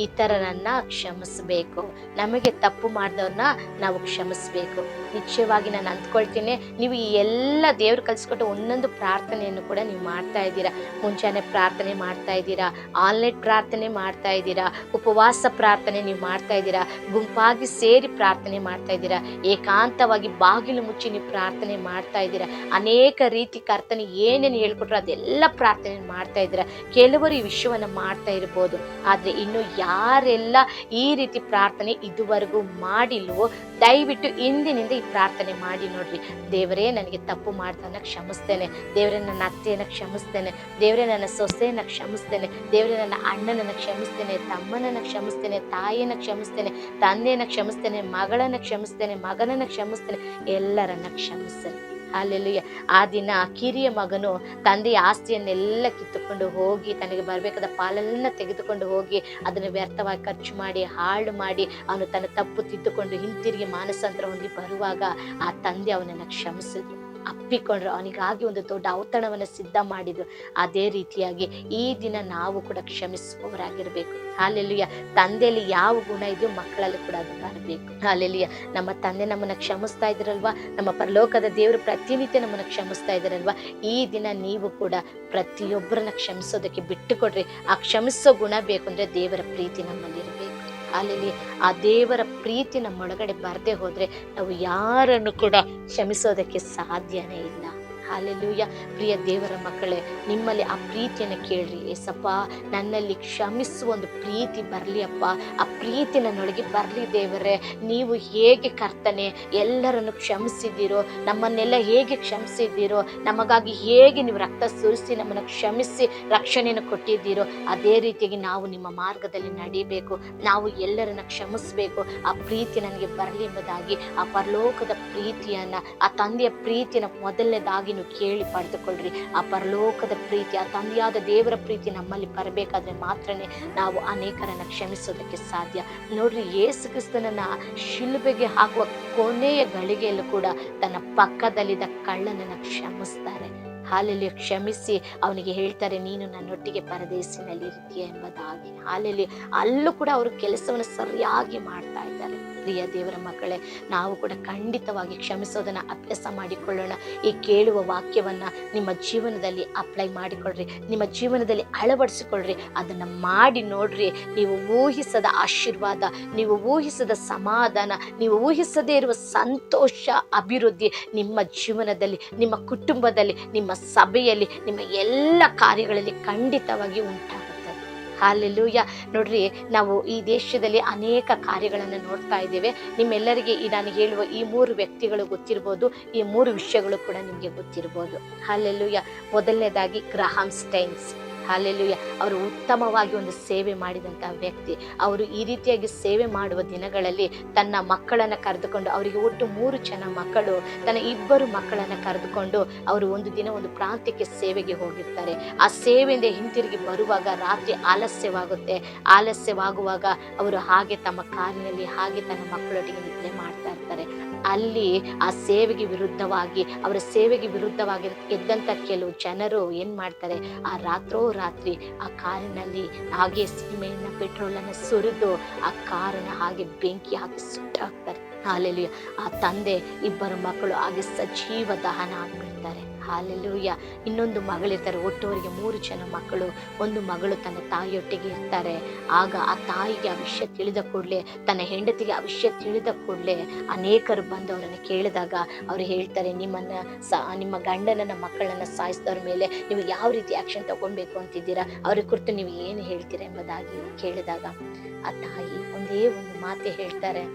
ಇತರರನ್ನ ಕ್ಷಮಿಸಬೇಕು. ನಮಗೆ ತಪ್ಪು ಮಾಡಿದವ್ರನ್ನ ನಾವು ಕ್ಷಮಿಸಬೇಕು. ನಿಶ್ಚಯವಾಗಿ ನಾನು ಅಂದ್ಕೊಳ್ತೀನಿ, ನೀವು ಈ ಎಲ್ಲ ದೇವರು ಕಲಿಸ್ಕೊಟ್ಟು ಒಂದೊಂದು ಪ್ರಾರ್ಥನೆಯನ್ನು ಕೂಡ ನೀವು ಮಾಡ್ತಾ ಇದ್ದೀರಾ. ಮುಂಚಾನೆ ಪ್ರಾರ್ಥನೆ ಮಾಡ್ತಾ ಇದ್ದೀರಾ, ಆನ್ಲೈನ್ ಪ್ರಾರ್ಥನೆ ಮಾಡ್ತಾ ಇದ್ದೀರಾ, ಉಪವಾಸ ಪ್ರಾರ್ಥನೆ ನೀವು ಮಾಡ್ತಾ ಇದ್ದೀರಾ, ಗುಂಪಾಗಿ ಸೇರಿ ಪ್ರಾರ್ಥನೆ ಮಾಡ್ತಾ ಇದ್ದೀರಾ, ಏಕಾಂತವಾಗಿ ಬಾಗಿಲು ಮುಚ್ಚಿ ನೀವು ಪ್ರಾರ್ಥನೆ ಮಾಡ್ತಾ ಇದ್ದೀರಾ. ಅನೇಕ ರೀತಿ ಕರ್ತನೆ ಏನೇನು ಹೇಳ್ಕೊಟ್ರು ಅದೆಲ್ಲ ಪ್ರಾರ್ಥನೆ ಮಾಡ್ತಾ ಇದ್ದೀರಾ. ಕೆಲವರು ಈ ವಿಷಯವನ್ನು ಮಾಡ್ತಾ ಇರ್ಬೋದು, ಆದರೆ ಇನ್ನು ಯಾರೆಲ್ಲ ಈ ರೀತಿ ಪ್ರಾರ್ಥನೆ ಇದುವರೆಗೂ ಮಾಡಿಲ್ವೋ ದಯವಿಟ್ಟು ಇಂದಿನಿಂದ ಈ ಪ್ರಾರ್ಥನೆ ಮಾಡಿ ನೋಡ್ರಿ. ದೇವರೇ, ನನಗೆ ತಪ್ಪು ಮಾಡ್ದವನ್ನ ಕ್ಷಮಿಸ್ತೇನೆ. ದೇವರೇ, ನನ್ನ ಅತ್ತೆಯನ್ನು ಕ್ಷಮಿಸ್ತೇನೆ. ದೇವರೇ, ನನ್ನ ಸೊಸೆಯನ್ನು ಕ್ಷಮಿಸ್ತೇನೆ. ದೇವರೇ, ನನ್ನ ಅಣ್ಣನನ್ನು ಕ್ಷಮಿಸ್ತೇನೆ, ತಮ್ಮನನ್ನು ಕ್ಷಮಿಸ್ತೇನೆ, ತಾಯಿಯನ್ನು ಕ್ಷಮಿಸ್ತೇನೆ, ತಂದೆಯನ್ನು ಕ್ಷಮಿಸ್ತೇನೆ, ಮಗಳನ್ನು ಕ್ಷಮಿಸ್ತೇನೆ, ಮಗನನ್ನು ಕ್ಷಮಿಸ್ತೇನೆ, ಎಲ್ಲರನ್ನ ಕ್ಷಮಿಸ್ತೇನೆ. ಅಲ್ಲೆಲ್ಲೂಯ್ಯ. ಆ ದಿನ ಕಿರಿಯ ಮಗನು ತಂದೆಯ ಆಸ್ತಿಯನ್ನೆಲ್ಲ ಕಿತ್ತುಕೊಂಡು ಹೋಗಿ ತನಗೆ ಬರಬೇಕಾದ ಪಾಲನ್ನ ತೆಗೆದುಕೊಂಡು ಹೋಗಿ ಅದನ್ನು ವ್ಯರ್ಥವಾಗಿ ಖರ್ಚು ಮಾಡಿ ಹಾಳು ಮಾಡಿ ಅವನು ತನ್ನ ತಪ್ಪು ತಿದ್ದುಕೊಂಡು ಹಿಂತಿರುಗಿ ಮಾನಸಾಂತರ ಹೊಂದಿ ಬರುವಾಗ ಆ ತಂದೆ ಅವನನ್ನು ಕ್ಷಮಿಸಿದ್ರು, ಅಪ್ಪಿಕೊಂಡ್ರು, ಅವನಿಗಾಗಿ ಒಂದು ದೊಡ್ಡ ಔತಣವನ್ನು ಸಿದ್ಧ ಮಾಡಿದ್ರು. ಅದೇ ರೀತಿಯಾಗಿ ಈ ದಿನ ನಾವು ಕೂಡ ಕ್ಷಮಿಸುವವರಾಗಿರ್ಬೇಕು. ಹಾಲೆಲುಯ್ಯ. ತಂದೆಯಲ್ಲಿ ಯಾವ ಗುಣ ಇದೆಯೋ ಮಕ್ಕಳಲ್ಲಿ ಕೂಡ ಅದು ಬರಬೇಕು. ಹಾಲೆಲುಯ್ಯ. ನಮ್ಮ ತಂದೆ ನಮ್ಮನ್ನ ಕ್ಷಮಿಸ್ತಾ ಇದ್ರಲ್ವಾ, ನಮ್ಮ ಪರಲೋಕದ ದೇವರು ಪ್ರತಿನಿತ್ಯ ನಮ್ಮನ್ನ ಕ್ಷಮಿಸ್ತಾ ಇದ್ದಾರಲ್ವಾ. ಈ ದಿನ ನೀವು ಕೂಡ ಪ್ರತಿಯೊಬ್ಬರನ್ನ ಕ್ಷಮಿಸೋದಕ್ಕೆ ಬಿಟ್ಟು ಕೊಡ್ರಿ. ಆ ಕ್ಷಮಿಸೋ ಗುಣ ಬೇಕು ಅಂದ್ರೆ ದೇವರ ಪ್ರೀತಿ ನಮ್ಮಲ್ಲಿ ಇರಬೇಕು. ಅಲ್ಲಿ ಆ ದೇವರ ಪ್ರೀತಿ ನಮ್ಮೊಳಗಡೆ ಬರದೆ ಹೋದ್ರೆ ನಾವು ಯಾರನ್ನು ಕೂಡ ಕ್ಷಮಿಸೋದಕ್ಕೆ ಸಾಧ್ಯನೇ ಇಲ್ಲ. ಹಾಲೆಲೂಯ. ಪ್ರಿಯ ದೇವರ ಮಕ್ಕಳೇ, ನಿಮ್ಮಲ್ಲಿ ಆ ಪ್ರೀತಿಯನ್ನು ಕೇಳ್ರಿ. ಏಸಪ್ಪ, ನನ್ನಲ್ಲಿ ಕ್ಷಮಿಸುವ ಒಂದು ಪ್ರೀತಿ ಬರಲಿ ಅಪ್ಪ, ಆ ಪ್ರೀತಿ ನನ್ನೊಳಗೆ ಬರಲಿ ದೇವರೇ. ನೀವು ಹೇಗೆ ಕರ್ತನೆ ಎಲ್ಲರನ್ನು ಕ್ಷಮಿಸಿದ್ದೀರೋ, ನಮ್ಮನ್ನೆಲ್ಲ ಹೇಗೆ ಕ್ಷಮಿಸಿದ್ದೀರೋ, ನಮಗಾಗಿ ಹೇಗೆ ನೀವು ರಕ್ತ ಸುರಿಸಿ ನಮ್ಮನ್ನು ಕ್ಷಮಿಸಿ ರಕ್ಷಣೆಯನ್ನು ಕೊಟ್ಟಿದ್ದೀರೋ, ಅದೇ ರೀತಿಯಾಗಿ ನಾವು ನಿಮ್ಮ ಮಾರ್ಗದಲ್ಲಿ ನಡೀಬೇಕು. ನಾವು ಎಲ್ಲರನ್ನ ಕ್ಷಮಿಸಬೇಕು. ಆ ಪ್ರೀತಿ ನನಗೆ ಬರಲಿ ಎಂಬುದಾಗಿ ಆ ಪರಲೋಕದ ಪ್ರೀತಿಯನ್ನ, ಆ ತಂದೆಯ ಪ್ರೀತಿಯನ್ನು ಮೊದಲನೇದಾಗಿ ನೀವು ಕೇಳಿ ಪಡೆದುಕೊಳ್ಳ್ರಿ. ಆ ಪರಲೋಕದ ಪ್ರೀತಿ, ಆ ತಂದೆಯಾದ ದೇವರ ಪ್ರೀತಿ ನಮ್ಮಲ್ಲಿ ಬರಬೇಕಾದ್ರೆ ಮಾತ್ರನೇ ನಾವು ಅನೇಕರನ್ನ ಕ್ಷಮಿಸೋದಕ್ಕೆ ಸಾಧ್ಯ. ನೋಡ್ರಿ, ಯೇಸು ಕ್ರಿಸ್ತನನ್ನ ಶಿಲುಬೆಗೆ ಹಾಕುವ ಕೊನೆಯ ಗಳಿಗೆಯಲ್ಲೂ ಕೂಡ ತನ್ನ ಪಕ್ಕದಲ್ಲಿದ್ದ ಕಳ್ಳನನ್ನ ಕ್ಷಮಿಸ್ತಾರೆ. ಹಾಲೆಲ್ಲಿ ಕ್ಷಮಿಸಿ ಅವನಿಗೆ ಹೇಳ್ತಾರೆ, ನೀನು ನನ್ನೊಟ್ಟಿಗೆ ಪರದೇಶಿನಲ್ಲಿ ಇರ್ತೀಯ ಎಂಬುದಾಗಿ. ಹಾಲೆಲ್ಲಿ ಅಲ್ಲೂ ಕೂಡ ಅವರು ಕೆಲಸವನ್ನು ಸರಿಯಾಗಿ ಮಾಡ್ತಾ ಇದ್ದಾರೆ. ಪ್ರಿಯ ದೇವರ ಮಕ್ಕಳೇ, ನಾವು ಕೂಡ ಖಂಡಿತವಾಗಿ ಕ್ಷಮಿಸೋದನ್ನ ಅಭ್ಯಾಸ ಮಾಡಿಕೊಳ್ಳೋಣ. ಈ ಕೇಳುವ ವಾಕ್ಯವನ್ನ ನಿಮ್ಮ ಜೀವನದಲ್ಲಿ ಅಪ್ಲೈ ಮಾಡಿಕೊಳ್ಳ್ರಿ, ನಿಮ್ಮ ಜೀವನದಲ್ಲಿ ಅಳವಡಿಸಿಕೊಳ್ಳ್ರಿ. ಅದನ್ನ ಮಾಡಿ ನೋಡ್ರಿ. ನೀವು ಊಹಿಸದ ಆಶೀರ್ವಾದ, ನೀವು ಊಹಿಸದ ಸಮಾಧಾನ, ನೀವು ಊಹಿಸದೇ ಇರುವ ಸಂತೋಷ, ಅಭಿವೃದ್ಧಿ ನಿಮ್ಮ ಜೀವನದಲ್ಲಿ, ನಿಮ್ಮ ಕುಟುಂಬದಲ್ಲಿ, ನಿಮ್ಮ ಸಭೆಯಲ್ಲಿ, ನಿಮ್ಮ ಎಲ್ಲ ಕಾರ್ಯಗಳಲ್ಲಿ ಖಂಡಿತವಾಗಿ ಉಂಟಾಗುತ್ತೆ. ಹಾಲೆಲೂಯ. ನೋಡ್ರಿ, ನಾವು ಈ ದೇಶದಲ್ಲಿ ಅನೇಕ ಕಾರ್ಯಗಳನ್ನು ನೋಡ್ತಾ ಇದ್ದೇವೆ. ನಿಮ್ಮೆಲ್ಲರಿಗೆ ನಾನು ಹೇಳುವ ಈ 3 ವ್ಯಕ್ತಿಗಳು ಗೊತ್ತಿರ್ಬೋದು, ಈ 3 ವಿಷಯಗಳು ಕೂಡ ನಿಮಗೆ ಗೊತ್ತಿರ್ಬೋದು. ಹಾಲೆಲೂಯ. ಮೊದಲನೇದಾಗಿ ಗ್ರಹಾಮ್ ಸ್ಟೈನ್ಸ್. ಹಾಲೆಲೂಯ. ಅವರು ಉತ್ತಮವಾಗಿ ಒಂದು ಸೇವೆ ಮಾಡಿದಂತಹ ವ್ಯಕ್ತಿ. ಅವರು ಈ ರೀತಿಯಾಗಿ ಸೇವೆ ಮಾಡುವ ದಿನಗಳಲ್ಲಿ ತನ್ನ ಮಕ್ಕಳನ್ನು ಕರೆದುಕೊಂಡು, ಅವರಿಗೆ ಒಟ್ಟು 3 ಜನ ಮಕ್ಕಳು, ತನ್ನ 2 ಮಕ್ಕಳನ್ನು ಕರೆದುಕೊಂಡು ಅವರು ಒಂದು ದಿನ ಒಂದು ಪ್ರಾಂತ್ಯಕ್ಕೆ ಸೇವೆಗೆ ಹೋಗಿರ್ತಾರೆ. ಆ ಸೇವೆಯಿಂದ ಹಿಂತಿರುಗಿ ಬರುವಾಗ ರಾತ್ರಿ ಆಲಸ್ಯವಾಗುವಾಗ ಅವರು ಹಾಗೆ ತಮ್ಮ ಕಾರಿನಲ್ಲಿ ಹಾಗೆ ತನ್ನ ಮಕ್ಕಳೊಟ್ಟಿಗೆ ನಿದ್ರೆ ಮಾಡ್ತಾ ಇರ್ತಾರೆ. ಅಲ್ಲಿ ಆ ಸೇವೆಗೆ ವಿರುದ್ಧವಾಗಿ, ಅವರ ಸೇವೆಗೆ ವಿರುದ್ಧವಾಗಿ ಎದ್ದಂತ ಕೆಲವು ಜನರು ಏನ್ ಮಾಡ್ತಾರೆ, ಆ ರಾತ್ರಿ ಆ ಕಾರಿನಲ್ಲಿ ಹಾಗೆ ಸೀಮೆಯನ್ನ ಪೆಟ್ರೋಲನ್ನು ಸುರಿದು ಆ ಕಾರನ್ನ ಹಾಗೆ ಬೆಂಕಿ ಹಾಕಿ ಸುಟ್ಟಾಕ್ತಾರೆ. ಹಾಲೆಲೂಯ. ಆ ತಂದೆ 2 ಮಕ್ಕಳು ಹಾಗೆ ಸಜೀವ ದಹನ ಆಗ್ಬಿಡ್ತಾರೆ. ಹಾಲೆಲೂಯ. ಇನ್ನೊಂದು ಮಗಳಿರ್ತಾರೆ. ಒಟ್ಟುವರಿಗೆ 3 ಜನ ಮಕ್ಕಳು. ಒಂದು ಮಗಳು ತನ್ನ ತಾಯಿಯೊಟ್ಟಿಗೆ ಇರ್ತಾರೆ. ಆಗ ಆ ತಾಯಿಗೆ ಆ ವಿಷಯ ತಿಳಿದ ಕೂಡಲೇ, ತನ್ನ ಹೆಂಡತಿಗೆ ಆ ವಿಷಯ ತಿಳಿದ ಕೂಡಲೇ ಅನೇಕರು ಬಂದು ಅವರನ್ನು ಕೇಳಿದಾಗ ಅವರು ಹೇಳ್ತಾರೆ, ನಿಮ್ಮ ಗಂಡನನ್ನ ಮಕ್ಕಳನ್ನ ಸಾಯಿಸಿದವ್ರ ಮೇಲೆ ನೀವು ಯಾವ ರೀತಿ ಆಕ್ಷನ್ ತಗೊಳ್ಬೇಕು ಅಂತಿದ್ದೀರಾ, ಅವ್ರ ಕುರಿತು ನೀವು ಏನು ಹೇಳ್ತೀರಾ ಎಂಬುದಾಗಿ ಕೇಳಿದಾಗ ಆ ತಾಯಿ ಒಂದೇ ಒಂದು ಮಾತೆ ಹೇಳ್ತಾರೆ,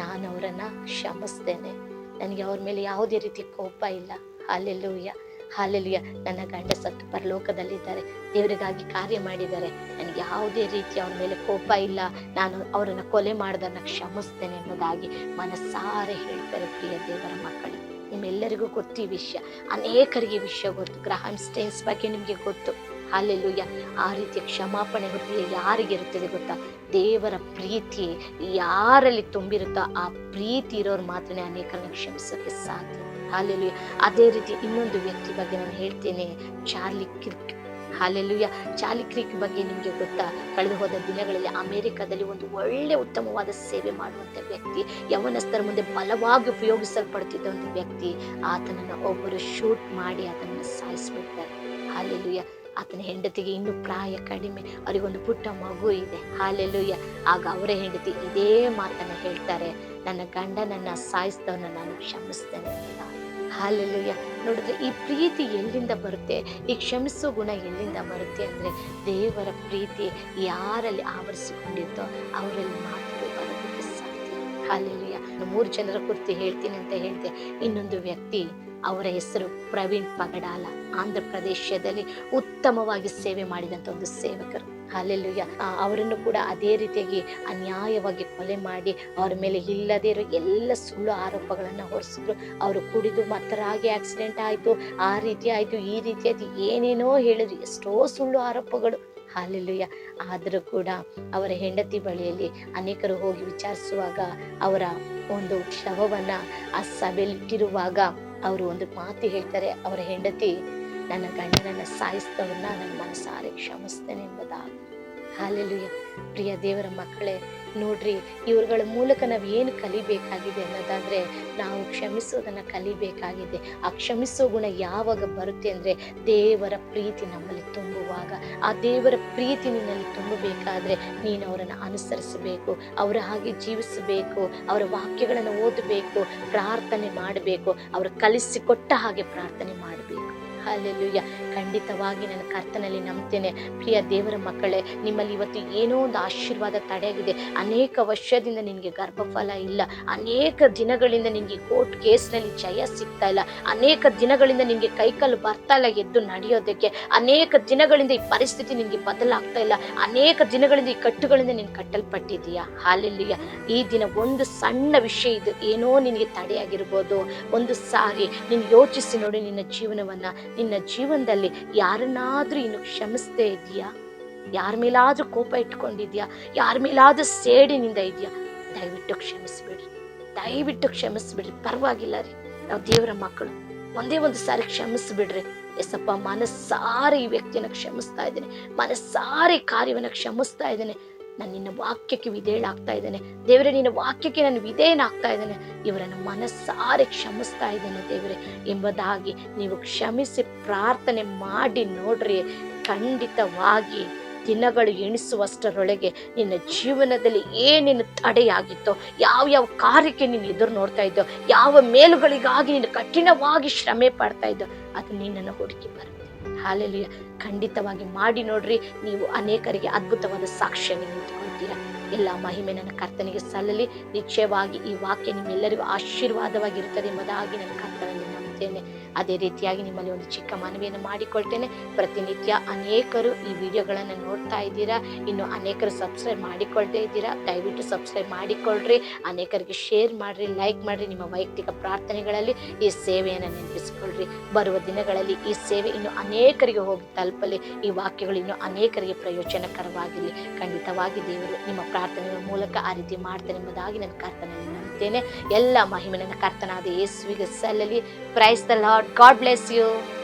ನಾನು ಅವರನ್ನ ಕ್ಷಮಿಸ್ತೇನೆ, ನನಗೆ ಅವ್ರ ಮೇಲೆ ಯಾವುದೇ ರೀತಿ ಕೋಪ ಇಲ್ಲ. ಹಾಲೆಲೂಯ. ಹಾಲೆಲೂಯ. ನನ್ನ ಗಂಡ ಸತ್ತು ಪರಲೋಕದಲ್ಲಿದ್ದಾರೆ, ದೇವರಿಗಾಗಿ ಕಾರ್ಯ ಮಾಡಿದ್ದಾರೆ, ನನಗೆ ಯಾವುದೇ ರೀತಿ ಅವ್ರ ಮೇಲೆ ಕೋಪ ಇಲ್ಲ, ನಾನು ಅವರನ್ನು ಕೊಲೆ ಮಾಡೋದನ್ನ ಕ್ಷಮಿಸ್ತೇನೆ ಎಂಬುದಾಗಿ ಮನಸಾರೆ ಹೇಳ್ತಾರೆ. ಪ್ರಿಯ ದೇವರ ಮಕ್ಕಳು, ನಿಮ್ಮೆಲ್ಲರಿಗೂ ಗೊತ್ತು ಈ ವಿಷಯ, ಅನೇಕರಿಗೆ ವಿಷಯ ಗೊತ್ತು. ಗ್ರಹಾಮ್ ಸ್ಟೈನ್ಸ್ ಬಗ್ಗೆ ನಿಮಗೆ ಗೊತ್ತು. ಹಾಲೆಲೂಯ. ಆ ರೀತಿಯ ಕ್ಷಮಾಪಣೆ ಹೃದಯ ಯಾರಿಗಿರುತ್ತದೆ ಗೊತ್ತಾ? ದೇವರ ಪ್ರೀತಿ ಯಾರಲ್ಲಿ ತುಂಬಿರುತ್ತೋ ಆ ಪ್ರೀತಿ ಇರೋರು ಮಾತ್ರನೇ ಅನೇಕರನ್ನು ಕ್ಷಮಿಸೋಕೆ ಸಾಧ್ಯ. ಹಾಲೆಲೂಯ. ಅದೇ ರೀತಿ ಇನ್ನೊಂದು ವ್ಯಕ್ತಿ ಬಗ್ಗೆ ನಾನು ಹೇಳ್ತೇನೆ, ಚಾರ್ಲಿ ಕಿರ್ಕ್. ಹಾಲೆಲೂಯ. ಚಾರ್ಲಿ ಕ್ರಿಕ್ ಬಗ್ಗೆ ನಿಮಗೆ ಗೊತ್ತಾ? ಕಳೆದು ಹೋದ ದಿನಗಳಲ್ಲಿ ಅಮೆರಿಕದಲ್ಲಿ ಒಂದು ಒಳ್ಳೆ ಉತ್ತಮವಾದ ಸೇವೆ ಮಾಡುವಂಥ ವ್ಯಕ್ತಿ, ಯವನಸ್ಥರ ಮುಂದೆ ಬಲವಾಗಿ ಉಪಯೋಗಿಸಲ್ಪಡ್ತಿದ್ದ ಒಂದು ವ್ಯಕ್ತಿ. ಆತನನ್ನು ಒಬ್ಬರು ಶೂಟ್ ಮಾಡಿ ಆತನನ್ನು ಸಾಯಿಸ್ಬಿಡ್ತಾರೆ. ಹಾಲೆಲೂಯ. ಆತನ ಹೆಂಡತಿಗೆ ಇನ್ನೂ ಪ್ರಾಯ ಕಡಿಮೆ, ಅವರಿಗೊಂದು ಪುಟ್ಟ ಮಗು ಇದೆ. ಹಾಲೆಲೂಯ. ಆಗ ಅವರ ಹೆಂಡತಿ ಇದೇ ಮಾತನ್ನ ಹೇಳ್ತಾರೆ, ನನ್ನ ಗಂಡನನ್ನ ಸಾಯಿಸಿದವನ್ನ ನಾನು ಕ್ಷಮಿಸ್ತೇನೆ ಅಂತ. ಹಾಲೆಲೂಯ. ನೋಡಿದ್ರೆ ಈ ಪ್ರೀತಿ ಎಲ್ಲಿಂದ ಬರುತ್ತೆ, ಈ ಕ್ಷಮಿಸೋ ಗುಣ ಎಲ್ಲಿಂದ ಬರುತ್ತೆ ಅಂದ್ರೆ ದೇವರ ಪ್ರೀತಿ ಯಾರಲ್ಲಿ ಆವರಿಸಿಕೊಂಡಿರ್ತೋ ಅವರಲ್ಲಿ ಮಾತ್ರ ಬರೋದಕ್ಕೆ ಸಾಧ್ಯ. ಹಾಲೆಲೂಯ. 3 ಜನರ ಕುರಿತು ಹೇಳ್ತೀನಿ ಅಂತ ಹೇಳ್ದೆ. ಇನ್ನೊಂದು ವ್ಯಕ್ತಿ ಅವರ ಹೆಸರು ಪ್ರವೀಣ್ ಪಗಡಾಲ. ಆಂಧ್ರ ಪ್ರದೇಶದಲ್ಲಿ ಉತ್ತಮವಾಗಿ ಸೇವೆ ಮಾಡಿದಂಥ ಒಂದು ಸೇವಕರು. ಹಾಲೆಲೂಯ. ಅವರನ್ನು ಕೂಡ ಅದೇ ರೀತಿಯಾಗಿ ಅನ್ಯಾಯವಾಗಿ ಕೊಲೆ ಮಾಡಿ ಅವರ ಮೇಲೆ ಇಲ್ಲದೇ ಇರೋ ಎಲ್ಲ ಸುಳ್ಳು ಆರೋಪಗಳನ್ನು ಹೊರಿಸಿದ್ರು. ಅವರು ಕುಡಿದು ಮತ್ತರಾಗಿ ಆಕ್ಸಿಡೆಂಟ್ ಆಯಿತು, ಆ ರೀತಿ ಆಯಿತು, ಈ ರೀತಿ ಆಯಿತು, ಏನೇನೋ ಹೇಳಿದ್ರು, ಎಷ್ಟೋ ಸುಳ್ಳು ಆರೋಪಗಳು. ಹಾಲೆಲೂಯ. ಆದರೂ ಕೂಡ ಅವರ ಹೆಂಡತಿ ಬಳಿಯಲ್ಲಿ ಅನೇಕರು ಹೋಗಿ ವಿಚಾರಿಸುವಾಗ ಅವರ ಒಂದು ಶವವನ್ನ ಆ ಸಭೆಯಲ್ಲಿಟ್ಟಿರುವಾಗ ಅವರು ಒಂದು ಮಾತು ಹೇಳ್ತಾರೆ. ಅವರ ಹೆಂಡತಿ, ನನ್ನ ಗಂಡನನ್ನ ಸಾಯಿಸಿದವ್ರನ್ನ ನನ್ನ ಮನಸಾರೆ ಕ್ಷಮಿಸ್ತೇನೆ ಎಂಬುದಾಗಿ. ಹಾಲೆಲೂಯ. ಪ್ರಿಯ ದೇವರ ಮಕ್ಕಳೇ, ನೋಡ್ರಿ, ಇವ್ರುಗಳ ಮೂಲಕ ನಾವು ಏನು ಕಲಿಬೇಕಾಗಿದೆ ಅನ್ನೋದಾದ್ರೆ, ನಾವು ಕ್ಷಮಿಸೋದನ್ನ ಕಲಿಬೇಕಾಗಿದೆ. ಆ ಕ್ಷಮಿಸೋ ಗುಣ ಯಾವಾಗ ಬರುತ್ತೆ ಅಂದ್ರೆ, ದೇವರ ಪ್ರೀತಿ ನಮ್ಮಲ್ಲಿ ತುಂಬುವಾಗ. ಆ ದೇವರ ಪ್ರೀತಿ ನಿನ್ನಲ್ಲಿ ತುಂಬಬೇಕಾದ್ರೆ ನೀನು ಅವರನ್ನು ಅನುಸರಿಸಬೇಕು, ಅವರ ಹಾಗೆ ಜೀವಿಸಬೇಕು, ಅವರ ವಾಕ್ಯಗಳನ್ನು ಓದಬೇಕು, ಪ್ರಾರ್ಥನೆ ಮಾಡಬೇಕು, ಅವರು ಕಲಿಸಿಕೊಟ್ಟ ಹಾಗೆ ಪ್ರಾರ್ಥನೆ ಮಾಡಬೇಕು. ಹಲ್ಲೆಲೂಯ. ಖಂಡಿತವಾಗಿ ನನ್ನ ಕರ್ತನಲ್ಲಿ ನಂಬ್ತೇನೆ. ಪ್ರಿಯ ದೇವರ ಮಕ್ಕಳೇ, ನಿಮ್ಮಲ್ಲಿ ಇವತ್ತು ಏನೋ ಒಂದು ಆಶೀರ್ವಾದ ತಡೆಯಾಗಿದೆ. ಅನೇಕ ವರ್ಷದಿಂದ ನಿನಗೆ ಗರ್ಭಫಲ ಇಲ್ಲ, ಅನೇಕ ದಿನಗಳಿಂದ ನಿನಗೆ ಕೋರ್ಟ್ ಕೇಸ್ನಲ್ಲಿ ಜಯ ಸಿಗ್ತಾ ಇಲ್ಲ, ಅನೇಕ ದಿನಗಳಿಂದ ನಿನಗೆ ಕೈಕಾಲು ಬರ್ತಾ ಇಲ್ಲ ಎದ್ದು ನಡೆಯೋದಕ್ಕೆ, ಅನೇಕ ದಿನಗಳಿಂದ ಈ ಪರಿಸ್ಥಿತಿ ನಿನಗೆ ಬದಲಾಗ್ತಾ ಇಲ್ಲ, ಅನೇಕ ದಿನಗಳಿಂದ ಈ ಕಟ್ಟುಗಳಿಂದ ನೀನು ಕಟ್ಟಲ್ಪಟ್ಟಿದೀಯಾ. ಹಾಲೆಲೂಯ. ಈ ದಿನ ಒಂದು ಸಣ್ಣ ವಿಷಯ ಇದು ಏನೋ ನಿನಗೆ ತಡೆಯಾಗಿರ್ಬೋದು. ಒಂದು ಸಾರಿ ನೀನು ಯೋಚಿಸಿ ನೋಡಿ, ನಿನ್ನ ಜೀವನದಲ್ಲಿ ಯಾರನ್ನಾದ್ರೂ ಇನ್ನು ಕ್ಷಮಿಸ್ತೇ ಇದೆಯಾ? ಯಾರ ಮೇಲಾದ್ರೂ ಕೋಪ ಇಟ್ಕೊಂಡಿದ್ಯಾ? ಯಾರ ಮೇಲಾದ್ರೂ ಸೇಡಿನಿಂದ ಇದೆಯಾ? ದಯವಿಟ್ಟು ಕ್ಷಮಿಸ್ಬಿಡ್ರಿ. ಪರವಾಗಿಲ್ಲ ರೀ, ನಾವು ದೇವರ ಮಕ್ಕಳು. ಒಂದೇ ಒಂದು ಸಾರಿ ಕ್ಷಮಿಸ್ಬಿಡ್ರಿ. ಎಸಪ್ಪ, ಮನಸ್ಸಾರೆ ಈ ವ್ಯಕ್ತಿಯನ್ನು ಕ್ಷಮಿಸ್ತಾ ಇದ್ದೇನೆ, ಮನಸ್ಸಾರೆ ಕಾರ್ಯವನ್ನು ಕ್ಷಮಿಸ್ತಾ ಇದ್ದೇನೆ, ನಾನು ನಿನ್ನ ವಾಕ್ಯಕ್ಕೆ ವಿಧೇಯನಾಗ್ತಾ ಇದ್ದೇನೆ ದೇವರೇ, ನಿನ್ನ ವಾಕ್ಯಕ್ಕೆ ನಾನು ವಿಧೇಯನಾಗ್ತಾ ಇದ್ದೇನೆ, ಇವರನ್ನು ಮನಸ್ಸಾರೆ ಕ್ಷಮಿಸ್ತಾ ಇದ್ದೇನೆ ದೇವರೇ ಎಂಬುದಾಗಿ ನೀವು ಕ್ಷಮಿಸಿ ಪ್ರಾರ್ಥನೆ ಮಾಡಿ ನೋಡ್ರಿ. ಖಂಡಿತವಾಗಿ ದಿನಗಳು ಎಣಿಸುವಷ್ಟರೊಳಗೆ ನಿನ್ನ ಜೀವನದಲ್ಲಿ ಏನೇನು ತಡೆಯಾಗಿತ್ತೋ, ಯಾವ ಕಾರ್ಯಕ್ಕೆ ನೀನು ಎದುರು ನೋಡ್ತಾ ಇದ್ದೋ, ಯಾವ ಮೇಲುಗಳಿಗಾಗಿ ನೀನು ಕಠಿಣವಾಗಿ ಶ್ರಮೆ ಪಡ್ತಾ ಇದ್ದೋ, ಅದು ನಿನ್ನನ್ನು ಹುಡುಕಿ ಬರುತ್ತೆ. ಹಾಲೆಲೂಯ. ಖಂಡಿತವಾಗಿ ಮಾಡಿ ನೋಡ್ರಿ, ನೀವು ಅನೇಕರಿಗೆ ಅದ್ಭುತವಾದ ಸಾಕ್ಷ್ಯ ನಿಂತುಕೊಳ್ತೀರಾ. ಎಲ್ಲ ಮಹಿಮೆ ನನ್ನ ಕರ್ತನಿಗೆ ಸಲ್ಲಲಿ. ನಿಶ್ಚಯವಾಗಿ ಈ ವಾಕ್ಯ ನಿಮ್ಮೆಲ್ಲರಿಗೂ ಆಶೀರ್ವಾದವಾಗಿರುತ್ತದೆ ಎಂಬುದಾಗಿ ನನ್ನ ಕರ್ತನಲ್ಲಿ ನಂಬುತ್ತೇನೆ. ಅದೇ ರೀತಿಯಾಗಿ ನಿಮ್ಮಲ್ಲಿ ಒಂದು ಚಿಕ್ಕ ಮನವಿಯನ್ನು ಮಾಡಿಕೊಳ್ತೇನೆ. ಪ್ರತಿನಿತ್ಯ ಅನೇಕರು ಈ ವಿಡಿಯೋಗಳನ್ನು ನೋಡ್ತಾ ಇದ್ದೀರಾ, ಇನ್ನು ಅನೇಕರು ಸಬ್ಸ್ಕ್ರೈಬ್ ಮಾಡಿಕೊಳ್ತಾ ಇದ್ದೀರಾ. ದಯವಿಟ್ಟು ಸಬ್ಸ್ಕ್ರೈಬ್ ಮಾಡಿಕೊಳ್ಳ್ರಿ, ಅನೇಕರಿಗೆ ಶೇರ್ ಮಾಡಿರಿ, ಲೈಕ್ ಮಾಡಿರಿ. ನಿಮ್ಮ ವೈಯಕ್ತಿಕ ಪ್ರಾರ್ಥನೆಗಳಲ್ಲಿ ಈ ಸೇವೆಯನ್ನು ನೆನಪಿಸಿಕೊಳ್ಳ್ರಿ. ಬರುವ ದಿನಗಳಲ್ಲಿ ಈ ಸೇವೆ ಇನ್ನು ಅನೇಕರಿಗೆ ಹೋಗಿ ತಲುಪಲಿ, ಈ ವಾಕ್ಯಗಳು ಇನ್ನು ಅನೇಕರಿಗೆ ಪ್ರಯೋಜನಕರವಾಗಿರಲಿ. ಖಂಡಿತವಾಗಿ ದೇವರು ನಿಮ್ಮ ಪ್ರಾರ್ಥನೆಗಳ ಮೂಲಕ ಆ ರೀತಿ ಮಾಡ್ತೇನೆ ಎಂಬುದಾಗಿ ನನ್ನ ಕರ್ತನಲ್ಲಿ ನಂಬುತ್ತೇನೆ. ಎಲ್ಲ ಮಹಿಮೆ ನನ್ನ ಕರ್ತನಾದ ಯೇಸುವಿಗೆ ಸಲ್ಲಲಿ. Praise the Lord. God bless you.